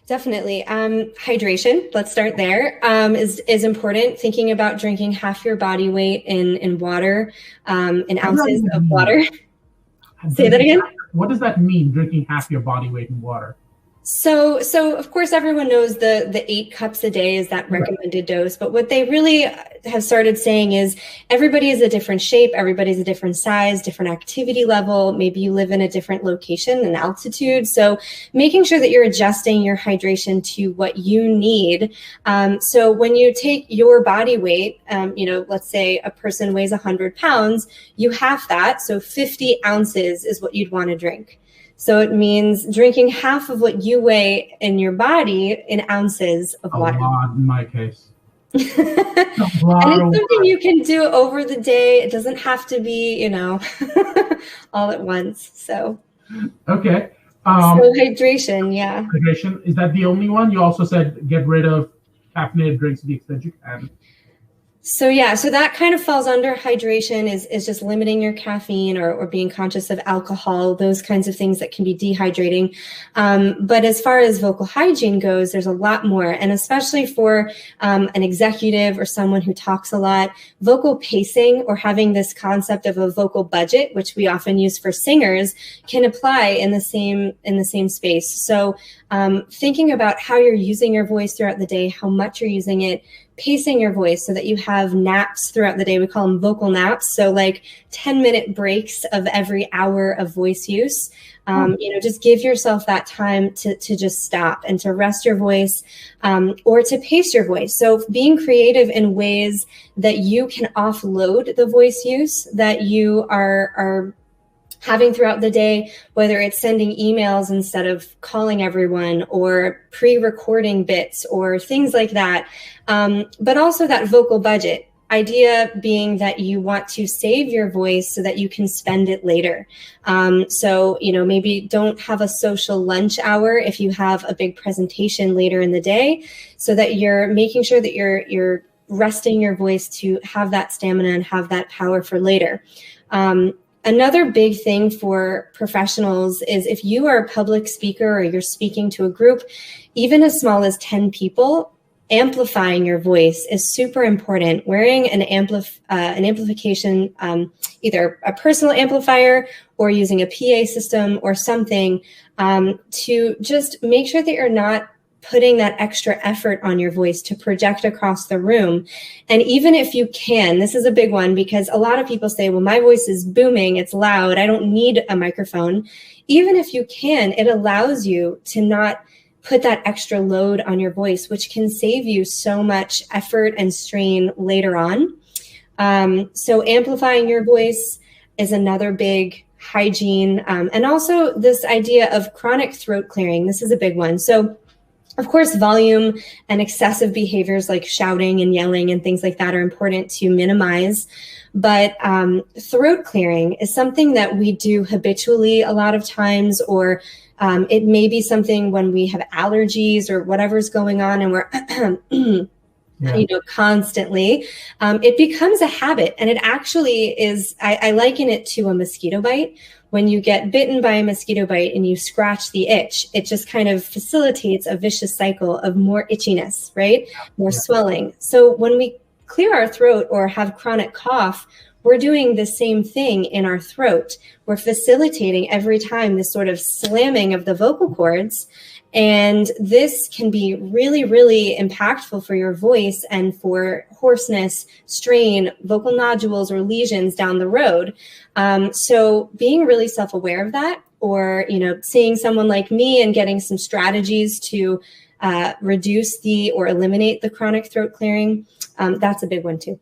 Definitely. Hydration, let's start there, is important. Thinking about drinking half your body weight in water, in ounces of water. Say that again? What does that mean, drinking half your body weight in water? So of course, everyone knows the 8 cups a day is that recommended dose. But what they really have started saying is everybody is a different shape. Everybody's a different size, different activity level. Maybe you live in a different location and altitude. So making sure that you're adjusting your hydration to what you need. So when you take your body weight, let's say a person weighs 100 pounds, you half that. So 50 ounces is what you'd want to drink. So it means drinking half of what you weigh in your body in ounces of water. A lot in my case. And it's something you can do over the day. It doesn't have to be, all at once. So. Okay. So hydration, yeah. Hydration, is that the only one? You also said get rid of caffeinated drinks to the extent you can. So that kind of falls under hydration is just limiting your caffeine or being conscious of alcohol, those kinds of things that can be dehydrating. But as far as vocal hygiene goes, there's a lot more. And especially for an executive or someone who talks a lot, vocal pacing or having this concept of a vocal budget, which we often use for singers, can apply in the same space. So thinking about how you're using your voice throughout the day, how much you're using it, pacing your voice so that you have naps throughout the day. We call them vocal naps. So like 10-minute breaks of every hour of voice use. Just give yourself that time to just stop and to rest your voice or to pace your voice. So being creative in ways that you can offload the voice use that you are having throughout the day, whether it's sending emails instead of calling everyone or pre-recording bits or things like that. But also that vocal budget, idea being that you want to save your voice so that you can spend it later. Maybe don't have a social lunch hour if you have a big presentation later in the day, so that you're making sure that you're resting your voice to have that stamina and have that power for later. Another big thing for professionals is if you are a public speaker or you're speaking to a group, even as small as 10 people, amplifying your voice is super important. Wearing an amplification, either a personal amplifier or using a PA system or something, to just make sure that you're not putting that extra effort on your voice to project across the room. And even if you can, this is a big one because a lot of people say, well, my voice is booming, it's loud, I don't need a microphone. Even if you can, it allows you to not put that extra load on your voice, which can save you so much effort and strain later on. So amplifying your voice is another big hygiene. And also this idea of chronic throat clearing. This is a big one. So of course, volume and excessive behaviors like shouting and yelling and things like that are important to minimize. But throat clearing is something that we do habitually a lot of times, or it may be something when we have allergies or whatever's going on and we're constantly. It becomes a habit. And it actually is, I liken it to a mosquito bite. When you get bitten by a mosquito bite and you scratch the itch, it just kind of facilitates a vicious cycle of more itchiness, right? More swelling. So when we clear our throat or have chronic cough, we're doing the same thing in our throat. We're facilitating every time this sort of slamming of the vocal cords. And this can be really, really impactful for your voice and for hoarseness, strain, vocal nodules, or lesions down the road. So being really self-aware of that, or, seeing someone like me and getting some strategies to reduce or eliminate the chronic throat clearing, that's a big one too.